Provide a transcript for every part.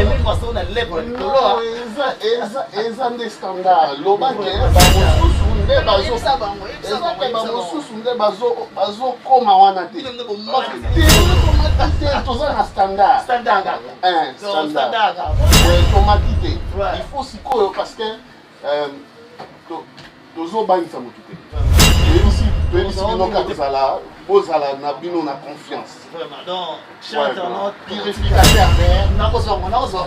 mais poisson na lèvre non eza nde standard lobake bamosusu nde bamosusu nde bazokoma wana te toza na standard tomaki te il faut sikoyo parce que tozobangisa motu te toyebisi bino kaka bozala na bino na confiance. Vraiment, donc, cher internaute, purificateur d'air.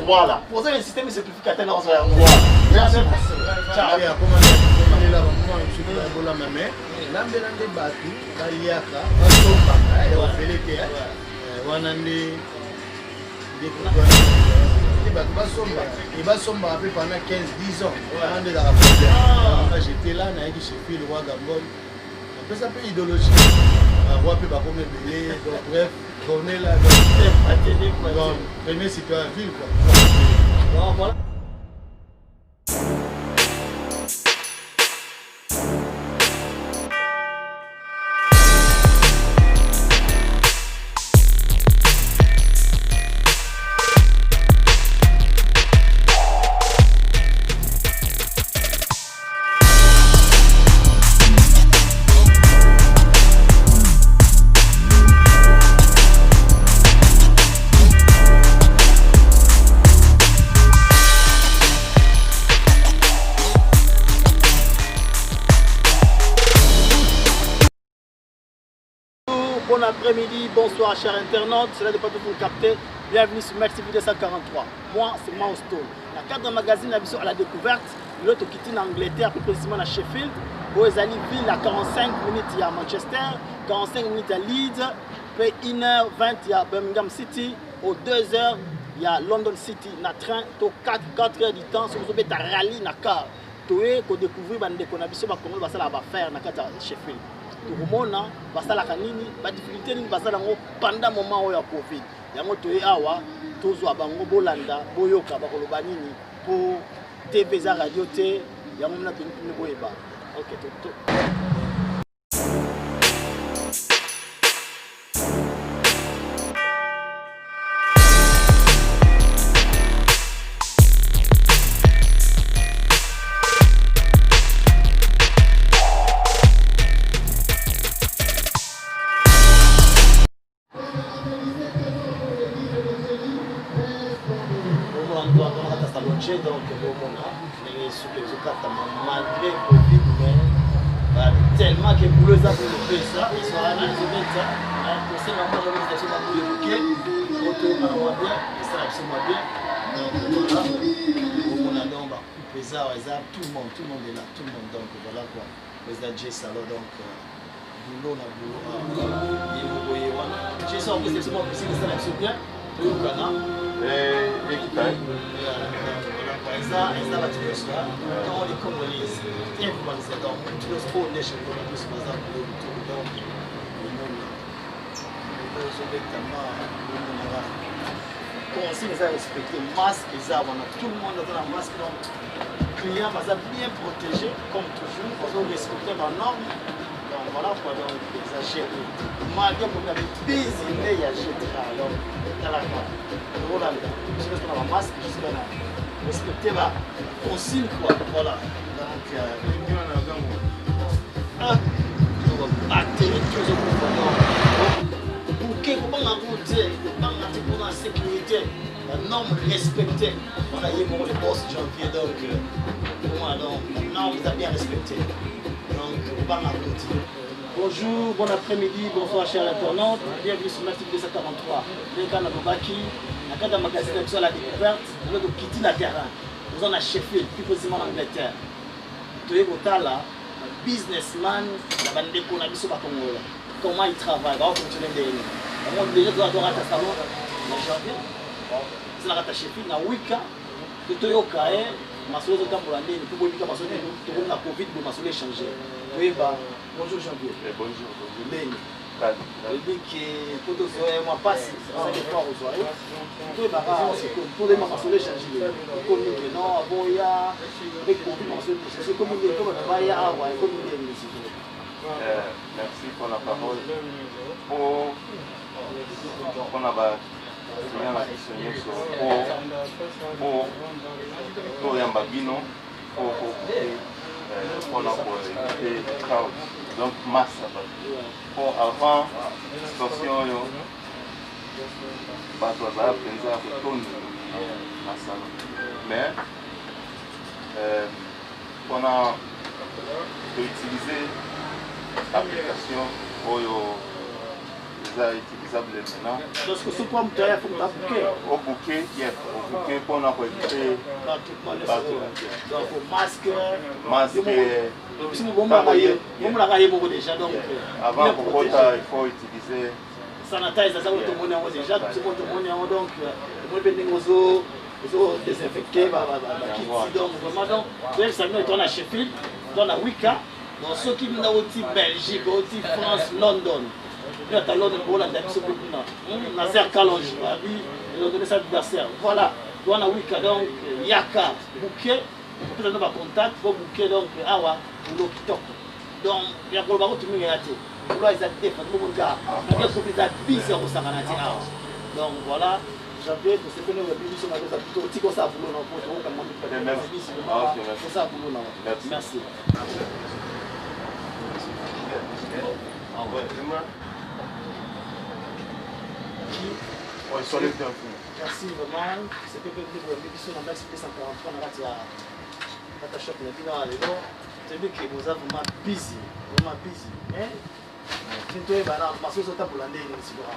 Voilà. Posez le système simplificateur dans ce voilà. Merci. Ciao. J'étais là, j'ai le roi Gambon. Ça peut idéologie. Roi peut pas comme belé. Donc bref, on est là. Donc premier citoyen ville quoi. Donc voilà. Bon après-midi, bonsoir chers internautes, c'est là de pas tout vous capter. Bienvenue sur Max TV 243. Moi c'est Maustone. La cadre magazine a à la découverte. L'autre quitté en Angleterre, plus précisément à Sheffield. Boezali ville à 45 minutes à Manchester, 45 minutes à Leeds, puis 1h20 à Birmingham City, aux 2h il y a London City, na train, to 4 heures du temps, si vous avez un rallye na car. Toé ko découvrir bande ko na biso ba Congo ba sala ba faire na kata Sheffield. Tokomona basalaka nini ba difficulté nini basala ngo pendant moment oyo ya Covid. Yango toye awa tozwa bango bolanda boyoka bakoloba nini po TV za radio te yango mna tuni boyeba. OK to. Donc, malgré Covid, mais tellement que pour les appeler ça, ils sont allés ça. Pour ça, on a évoqué, on bien, et ça absolument bien. Donc voilà, on a donc coupé ça, tout le monde est là, tout le monde. Donc voilà quoi. Président J Salo, donc boulot, on a boulot. J Salo, en plus, c'est bon, c'est bien. Eza batibesha dans les Congolais et vous pensez dans tout le sport nation comme plus bazar pour tout donc nous exactement comment si les a respecté masque et ça on a tout le monde dans la masque donc client va bien protégé comme toujours parce qu'on respecte la norme donc voilà quoi donc exagéré malgré qu'on avait désigné il y a jeté alors dans la quoi voilà c'est qu'on a masque jusqu'à là respecter la consigne quoi voilà donc pour la sécurité la norme respectée on a eu le boss janvier donc moi donc maintenant vous avez bien respecté donc bonjour, bon après-midi, bonsoir chers internautes, bienvenue sur Max TV 243. Bienvenue à Bobaki, la carte de magazine à la découverte, nous avons quitté le terrain, nous sommes à Sheffield, plus précisément en Angleterre. Nous avons là, un businessman, la bande de Konamiso Bakongo. Comment il travaille, comment il fonctionne derrière. On a déjà droit à un salon en janvier, c'est la carte Sheffield, dans 8 cas, de Toyoka, ma soeur est pour l'année, pour que ma soeur ait la Covid, ma soeur ait changé. Bonjour Jean-Pierre. Bonjour. Bien. Je dis que pour tous moi passe, c'est ça que toi reçois. Tout est barrage, pour les mamans sur les changer. Comme nous non, bon il y a avec Covid, c'est comme il est comme il y a comme il est ici. Merci pour la parole. Pour on a partenaire na biso nyonso po toyamba bino mpona koevite crowd donc masse po avant situation oyo bato bazala mpenza ya kotondi na salon mais mpona koutilize application oyo eza utilisable maintenant parce que soki moto aya faut bouquet obuke mpona koevite bato donc masque bomonaka ye moko déjà donc avant kokota il faut utiliser sanitize aza tomoni yango déjà soki tomoni yango donc tomoni mpe ndenge ozo désinfecté bakiti donc vraiment donc toyebisa bino etoa na Sheffield to na Wika donc soki bina oti Belgique oti France London ata London bolanda biso mpe kuna Nazer Kalonge abi elondone sa anniversaire voilà toa na Wika donc yaka bouquet opesa no bacontact po bouquet donc awa ulo kitoko donc ya koloba kotuminga ya te ulo eza te fatomomonka soki eza bisi ya kosangana te awa donc voilà j'avais que c'est que nous avons sur la table tout petit comme ça pour nous pour tout comme on ça pour nous merci merci vraiment c'est que nous avons vu sur la max 143 na kati ya data shop na bino lelo c'est bien que vous avez vraiment busy hein c'est toi bana masoso ta pour l'année ni sibora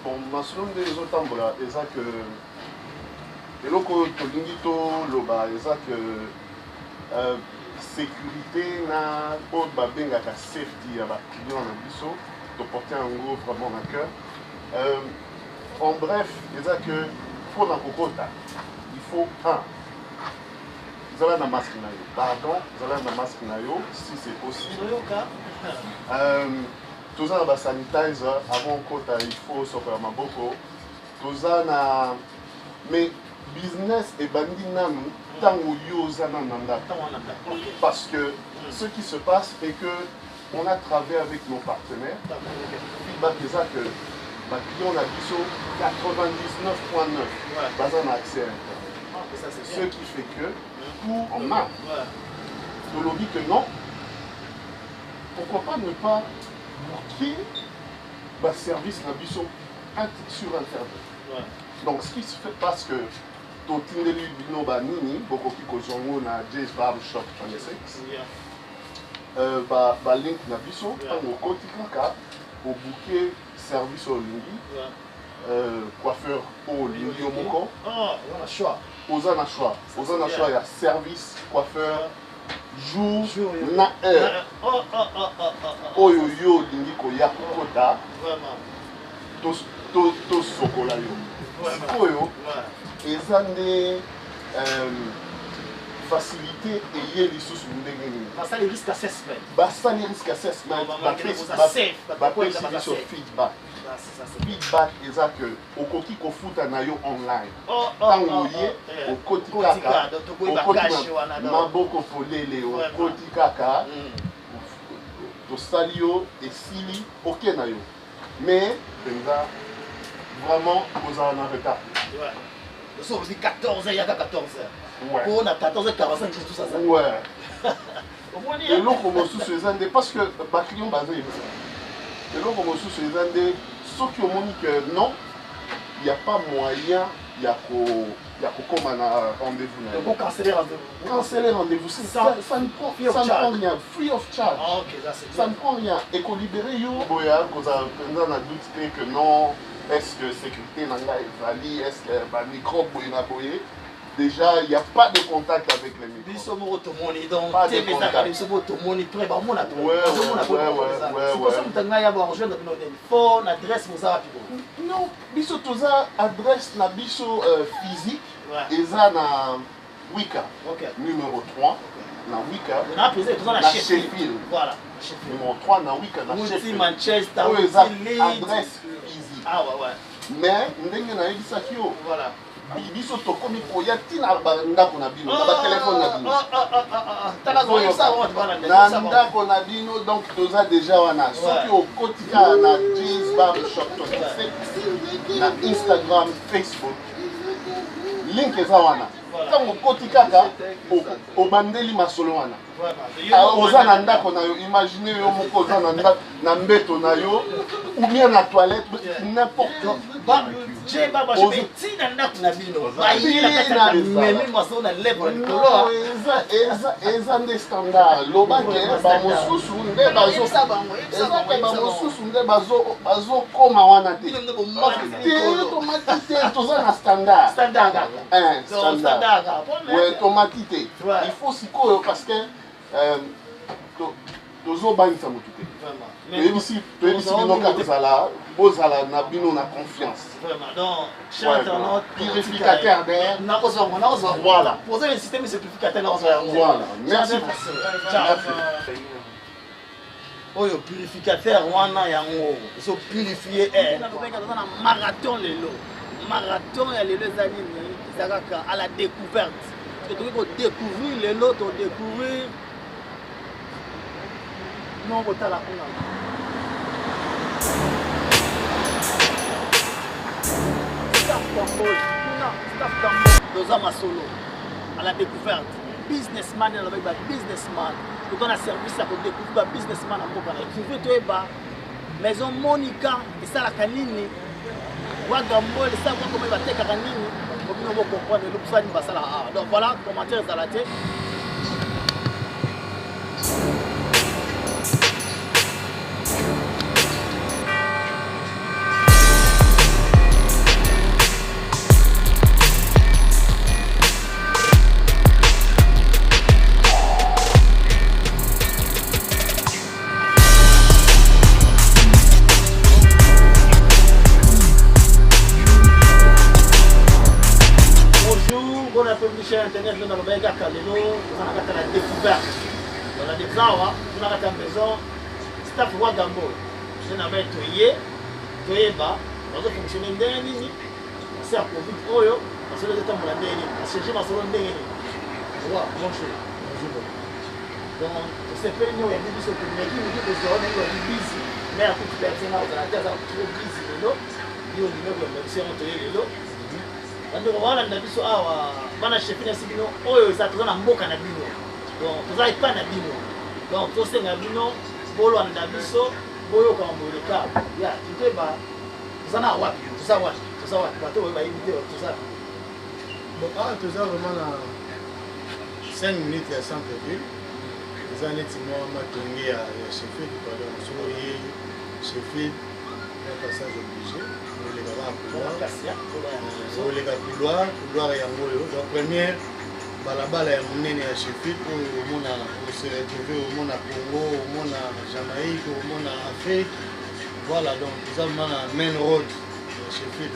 bon masolo nde ezotambola eza ke eloko oyo tolingi toloba eza ke sécurité na oyo babengaka safety ya baclient na biso toporte yango vraiment na cœur en bref eza ke mpona kokota il faut zala na masque na yo pardon zala na masque na yo si c'est possible toza na basanitizer avant kota il faut sokola maboko toza na mais business ebandi nanu ntango yo oza nanu na ndako parce que ce qui se passe est que on a travaillé avec nos partenaires feedback eza que baclient na biso 99.9 baza na accès à internet ce qui fait que tout en main tolobi que non pourquoi pas ne pas booker le service sur internet. Donc ce qui se fait parce que totindeli bino banini bokoki kozongo na Jay's Barbershop 26 ba link na biso tango koti kaka au booker service olingi coiffeur olingi omoko on a choix oza na choix ya service coiffeur jour na heure oyo yo olingi koya kokota tosokola yo sikoyo eza nde facilité eye lisusu ndenge nini basali risk assessment bapesi biso feedback eza ke okoki kofuta na yo online ntango oye okoti kaka maboko polele okoti kaka tosali yo esili oke na yo mais mpenza vraiment kozala na retard on dit 14h, il y a 14h. On a 14h45, tout ça. Ouais. Et l'eau comme sous ces années, parce que ma client basé. Et l'eau comme sous ces années, ceux qui ont dit que non, il n'y a pas moyen, il y a comme un rendez-vous. Donc canceller rendez-vous. Canceller rendez-vous, ça ne prend rien, free of charge. Ah, ok, ça c'est ça ne prend rien. Et qu'on libère yo, boya, qu'on a un doute que non. Est-ce que sécurité nanga est valide? Est-ce que le microbe est déjà, il n'y a pas de contact avec les microbes. Pas de contact. Non, biso toza adresse na biso physique et ça na Wika numéro 3 na Wika na Sheffield. Voilà. Numéro 3 na Wika na Sheffield. Manchester, adresse physique. Ah ouais ouais. Mais ndenge na yebisaki yo. Voilà. Biso tokomi koya tina ndako na bino na ba téléphone na bino. Na ndako na bino donc toza déjà wana. Soki okotika na Jay's Barbershop 26 na Instagram, Facebook. Link eza wana. Tango koti kaka obandeli masolo wana. Oza na ndako na yo, imagine yo moko oza na mbeto na yo ou bien na toilette, n'importe quoi. Eza nde standard lobake bamosusu nde bazokoma wana te tomati te toza na standard tomati te il faut sikoyo parce que tozobangisa motu te toyebisi bino kaka bozala na bino na confiance. Purificateur d'air. Voilà. Posez le système purificateur. Voilà. Merci. Oyo purificateur wana yango so purifier air. Na marathon lelo. Marathon ya lelo za nini ezaka à la découverte. Tu dois découvrir lelo, to découvrir non botala kuna. Dans un solo à la découverte businessman avec un businessman quand on a service à découvrir un businessman à Mokana tu veux toi ba maison Monica et ça la canine Wagambo et ça comment il va te canine pour nous comprendre le besoin de ça là donc voilà commentaire à la tête. Internet nous avons bien gardé nous avons gardé la découverte dans la découverte nous avons gardé maison staff Wagambo nous avons toyé ba nous avons fonctionné ndeni c'est à Covid oyo parce que les états molande ndeni parce que j'ai ma solo ndeni wa bonjour donc c'est fait nous et dit ce que mais qui nous dit que c'est on est busy mais à toute personne dans la terre ça trop busy lelo yo ni no comme c'est on toyé lelo ndio wala ndabiso awa bana chefina sibino oyo za tozana mboka na bino donc tozali pa na bino donc tosenga bino bolo ndabiso boyo ka moleka ya tuteba tozana wapi toza bato ba invité toza bon toza vraiment na 5 minutes à centre-ville toza neti moi matongi ya chefé du pardon so yi chefé un passage obligé couloir yango oyo donc première balabala ya monene ya chefit oyo omona se retrouve omona Congo omona Jamaïque omona Afrique voilà donc eza mana main road ya chefit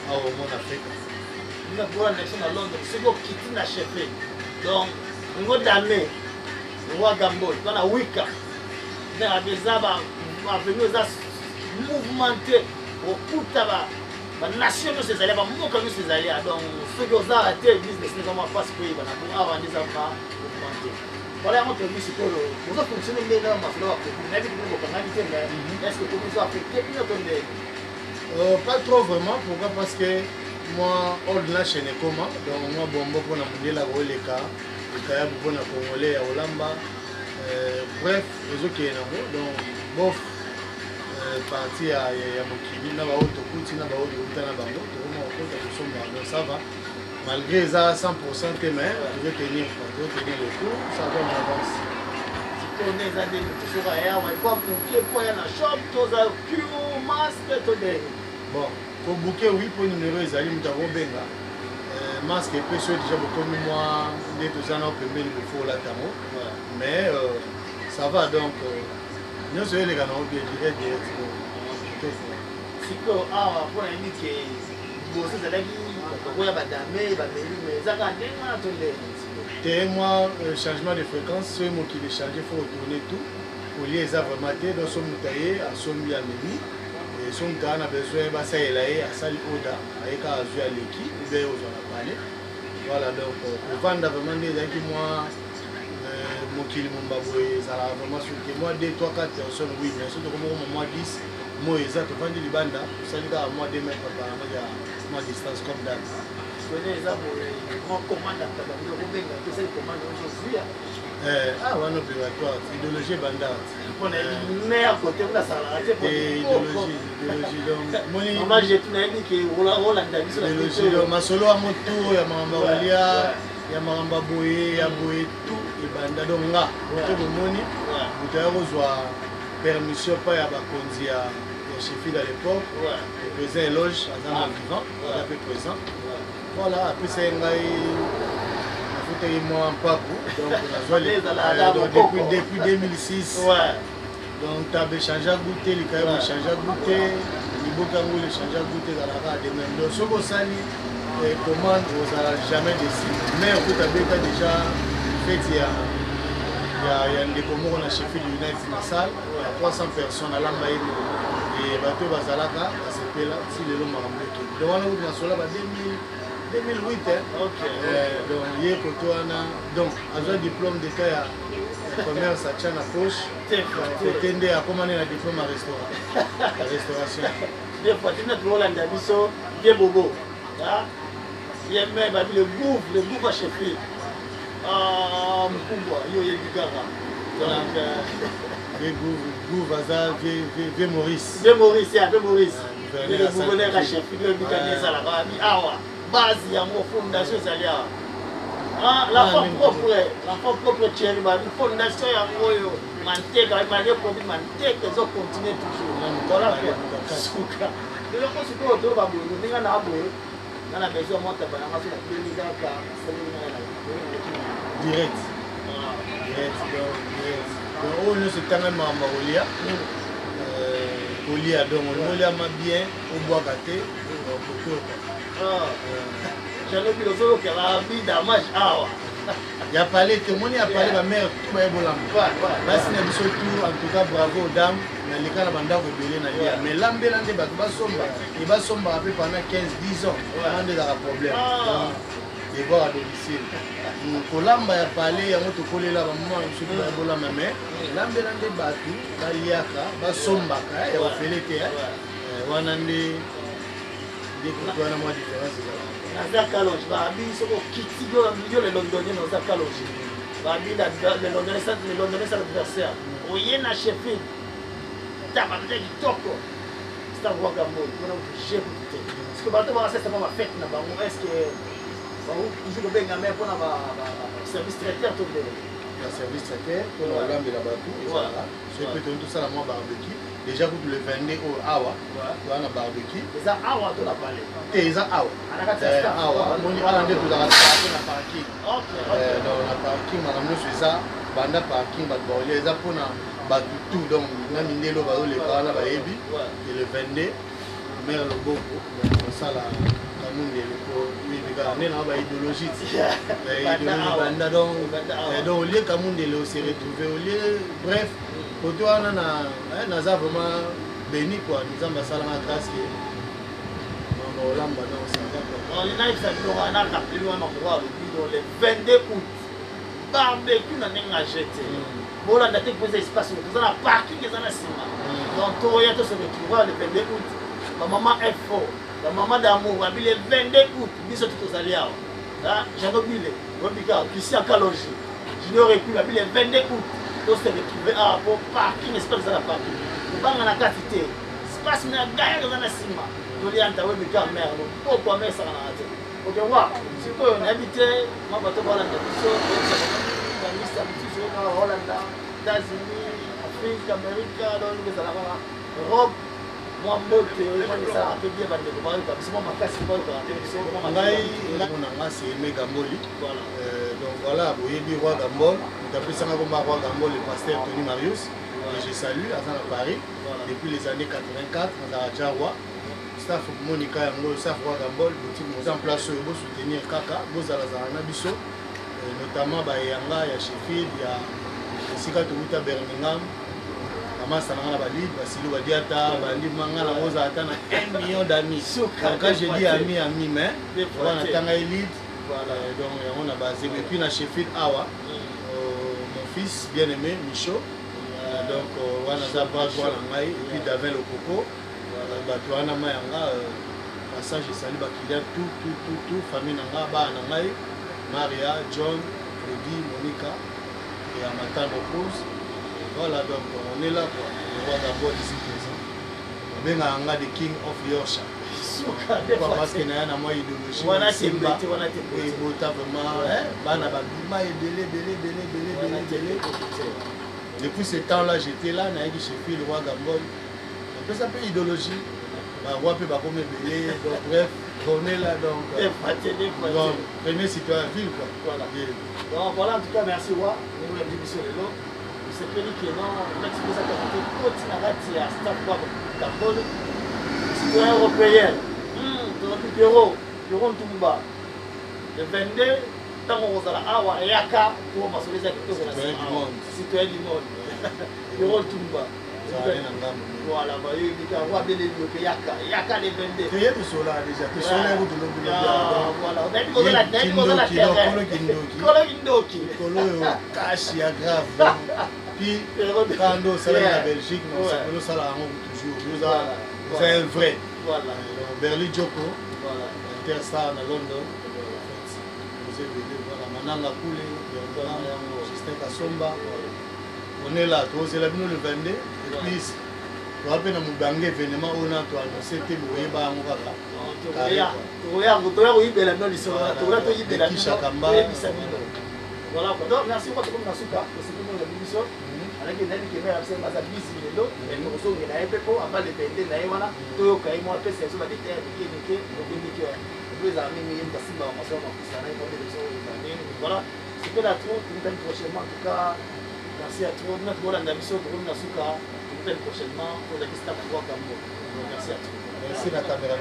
awa omona Afrique ina pour nation à Londres c'est ko kiti na chefit donc ngo dame Wagambo kana wika na bezaba avenue za mouvementé au Koutaba, la nation de ces allées, mon camion ces allées, donc ceux qui ont arrêté le business, nous avons pas ce pays, on a avant des affaires augmentées. Voilà, on peut dire que vous avez fonctionné bien dans ma fleur, vous n'avez pas de canalité, mais est-ce que vous avez affecté une autre pas trop vraiment, pourquoi? Parce que moi, au-delà chez Nekoma, donc moi, bon, pour la mondiale, les cas, les cas, pour la Congolais, à Olamba, bref, les autres qui sont donc, bof. Parti à Mokili, na baoto kuti na baoto utana bango, vraiment on compte sur son ça va. Malgré ça 100% tes mains, tu veux tenir le coup, ça va en avance. Si tu connais ça des toujours ailleurs, on va bouquer pour aller dans shop, tous à pure masque tout des. Bon, pour bouquer oui pour numéro ezali mutavo benga. Masque et puis déjà beaucoup moi des tous ans au premier il faut la tamo. Mais ça va donc nous sommes les gars qui ont direct. Si que pour indiquer bosser ça là qui va damer va mais ça quand même attendez. Moi changement de fréquence c'est moi qui les changer faut retourner tout pour les avoir maté dans son taillé à son bien midi et son gars a besoin bah ça est là à sali oda avec à jouer à l'équipe ou bien aux on a parlé voilà donc pour vendre vraiment des gens qui moi Mokili Mumbaboye, ça a vraiment sauté. Moi, 2, 3, 4 personnes, oui, mais surtout comme moi 10, moi eza tovandi libanda tosali kaka mwa 2 mètres apparemment ya mwa distance comme date wana opératoire idéologie ebandaka idéologie masolo ya moto ya makambo kolia ya makambo boye ya boye tout ebanda donc nga moto bomoni moto ya kozwa permission pa ya bakonzi ya chefile à l'époque le président éloge aza na vivant aza pe présent voilà apesa ye ngai nafutaki mwa mpako donc nazwa depuis 2006 donc tabe échange goûté likaye échange goûté liboka yango l'échange goûté ezalaka de même donc soki osali commande ozala jamais déci mais okotabeka déjà fete ya ndeko moko na chefile united na salle ya 300 personnes alamba ye bato bazalaka basepela si lelo makambo ekende donc wana kutu nasola ba 2008 donc ye koto wana donc azwa diplôme d'état ya commerce atia na poche ete nde akomane na diplôme ya restauration des fois tina tolanda biso ye bobo ye me babi le gouffre à chefile mkumbwa yo yebi kaka donc Gouvaza, V. Maurice. V. Maurice, le gouverneur à chef, le Bicanese à la Rabi, Awa, base, il y a mon fondation, ça y a. L'enfant propre, Thierry, la fondation, il y a un manteca, il m'a dit pour dire manteca, ils ont continué toujours. Voilà, Souka. Le loco, c'est quoi, autour de la boue, nous avons la boue, on a besoin de monter à la direct. oyo nyonso etanga makambo kolia kolia donc oliama bien obwaka te kotoka ya pale te omoni ya pale bamare tu bayebolamba basi na biso tour en tout cas bravo aux dames naleka na bandako ebele na lia mais lambela nde bato basomba ebasombaka mpe pendant 15-10 ans wana nde ezaka problème devoir à domicile kolamba ya pale yango tokolela bamama soki bayebolama mais lambela nde bato baliaka basombaka ya bafele te wana nde koto wana mwa différence ezala naza kaloge babi soko okiti yo le londonien naza kaloge babi le londonien sa adversaire oye na chefile tababete kitoko sitakwaka mboli mpona je kutu te parceke bato bakasesama bafete na bango estce toujours kobenga me mpona service traiteur to ndelo ya service traiteur mpona kolambela bato ezalaka soki mpe toni tosala mwa barbecue déjà kutu le 22 oyo awa toza na barbecue eza awa to na pale te eza awa moni ala nde tozalaka na parking donc na parking makambo nyonso eza banda parking bato baolia eza mpona bato tout donc na mindelo bazoleka wana bayebi e le 22 mare loboko basala kamundele po oyebikaka nde na baidéologie idéologie banda donc olie kamundele ose retrouve olie bref koto wana naza vraiment béni quoi nzambe asalanga grâce ke mama olamba donc ça va quoi naisailoana rappeli wana mokwa alobi donc le 22 août barbecue na ndenge ajete bolanda te koza espace toza na parking eza na nsima donc toya tose retrouve le 22 août bamama info bamama d'amour babi le 22 août biso ti tozali awa jano bile obika christian kalogi junior epi babi le 22 août tose retrouve awa po parking espace eza na parking kobanga na kati te espace na gayaka eza na nsima tolianta webika mare lopoko ame esakanaka te okewa sikoyo nayebi te ma bato balanda biso bamisa mosusu kaka holanda états-unis afrique amérique donc ezalaka europe mwa mbote esalaka mpe bie bandeko bayoka biso mwa makasi bayokaa te biso ngai nanga seeme gamboli donc voilà boyebi roi gambol moto apesanga komba roi gambol le pasteur Tony Marius que je salue aza na Paris depuis les années 84 nazala ja roi staff monika yango staff roi gambol boutique moza en place oyo bosoutenir kaka bozalazala na biso notamment bayanga ya Sheffield ya esika tokuta Birmingham amasa nanga na balide basilo badi ata balide manga na oza ata na 1 million d'amis donc quand je dis ami mais wana tanga elite donc yango na base et puis na Sheffield awa mon fils bien aimé Michaud donc wana za bras wana ngai et puis David Lokoko bato wana mayanga passage esali bakiliya tout famille na nga bana na ngai Maria, John, Freddy, Monica et Amatan Rose. Voilà, donc on est là quoi. Le roi d'abord ici présent. On est là the King of Yorkshire. Parce qu'il y a une idéologie. On a Simba. Et Bota vraiment. Bana Babima et belé. Depuis ce temps-là, j'étais là, j'ai fait le roi Gambon. On peut s'appeler idéologie. Le roi peut pas comme belé. Donc bref. On est là donc. Donc, premier citoyen ville quoi. Voilà. Donc voilà, en tout cas, merci roi. Nous avons dit sur les lots. C'est que nous qui non, l'expose à côté, continue à retirer à staff quoi, Gabon, citoyen européen. Bureau Tumba. Le 22, tant qu'on va à Yaka pour m'assurer que citoyen du monde. Bureau Tumba. Voilà, il dit qu'on va bien les Yaka les 22. Il y a tout cela déjà. Tout cela vous voilà, on a dit qu'on a la terre. Kolo Indoki. Kolo Kashi grave. Puis quand on s'est en Belgique, nous sommes toujours. Vous êtes un vrai. Voilà. Berli Joko, Interstar à London. Vous êtes venu voir Mananga Koulé, Justin Kassomba. On est là, tous les le 22. Et puis, on a fait un événement où on a annoncé que nous avons fait un voilà, donc merci beaucoup pour Nasuka, c'est pour nous l'émission. Avec une année qui est à la bise, il est là, et nous sommes là, et puis avant de péter, naïwana, tout le monde a fait ses choses, des terres, des niqués, des amis, mais il y a une personne qui va m'asseoir dans la salle, voilà, c'est que la trop, une peine prochainement, en tout cas, merci à tous, notre bon ambition pour Nasuka, une peine prochainement, pour la question de pouvoir Gambo. Merci à tous. Merci la caméra.